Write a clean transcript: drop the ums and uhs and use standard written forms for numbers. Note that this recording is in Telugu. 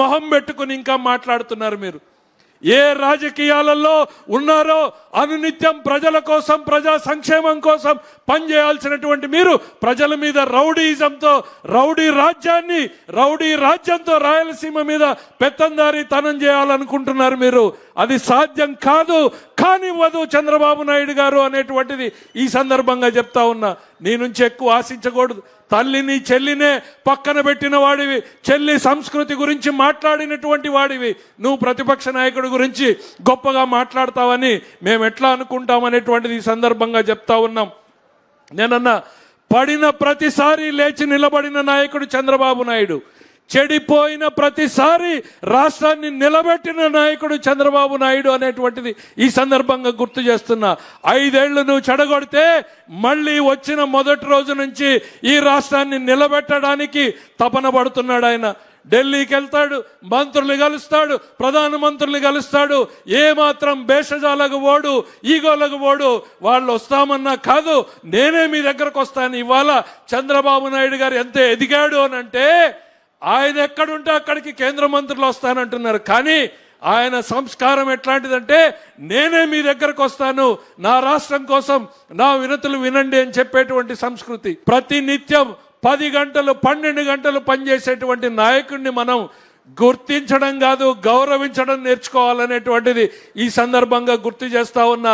మొహం పెట్టుకుని ఇంకా మాట్లాడుతున్నారు మీరు? ఏ రాజకీయాలలో ఉన్నారో అనునిత్యం ప్రజల కోసం, ప్రజా సంక్షేమం కోసం పనిచేయాల్సినటువంటి మీరు ప్రజల మీద రౌడీయిజంతో, రౌడీ రాజ్యంతో రాయలసీమ మీద పెత్తందారీతనం చేయాలనుకుంటున్నారు మీరు. అది సాధ్యం కాదు, కానివ్వదు చంద్రబాబు నాయుడు గారు అనేటువంటిది ఈ సందర్భంగా చెప్తా ఉన్నా. నీ నుంచి ఎక్కువ ఆశించకూడదు. తల్లిని చెల్లినే పక్కన పెట్టిన వాడివి, చెల్లి సంస్కృతి గురించి మాట్లాడినటువంటి వాడివి. నువ్వు ప్రతిపక్ష నాయకుడి గురించి గొప్పగా మాట్లాడతావని మేము ఎట్లా అనుకుంటామనేటువంటిది ఈ సందర్భంగా చెప్తా ఉన్నాం. నేనన్నా, పడిన ప్రతిసారి లేచి నిలబడిన నాయకుడు చంద్రబాబు నాయుడు, చెడిపోయిన ప్రతిసారి రాష్ట్రాన్ని నిలబెట్టిన నాయకుడు చంద్రబాబు నాయుడు అనేటువంటిది ఈ సందర్భంగా గుర్తు చేస్తున్నా. 5 ఏళ్లు నువ్వు చెడగొడితే మళ్ళీ వచ్చిన మొదటి రోజు నుంచి ఈ రాష్ట్రాన్ని నిలబెట్టడానికి తపన పడుతున్నాడు ఆయన. ఢిల్లీకి వెళ్తాడు, మంత్రులు కలుస్తాడు, ప్రధానమంత్రులు కలుస్తాడు. ఏమాత్రం భేషజాలకు ఓడు, ఈగోలకు ఓడు. వాళ్ళు వస్తామన్నా కాదు, నేనే మీ దగ్గరకు వస్తాను. ఇవాళ చంద్రబాబు నాయుడు గారు ఎంత ఎదిగాడు అని అంటే, ఆయన ఎక్కడుంటే అక్కడికి కేంద్ర మంత్రులు వస్తానంటున్నారు. కానీ ఆయన సంస్కారం ఎట్లాంటిదంటే, నేనే మీ దగ్గరకు వస్తాను, నా రాష్ట్రం కోసం నా వినతులు వినండి అని చెప్పేటువంటి సంస్కృతి. ప్రతి నిత్యం 10 గంటలు 12 గంటలు పనిచేసేటువంటి నాయకుడిని మనం గుర్తించడం కాదు, గౌరవించడం నేర్చుకోవాలనేటువంటిది ఈ సందర్భంగా గుర్తు చేస్తా ఉన్నా.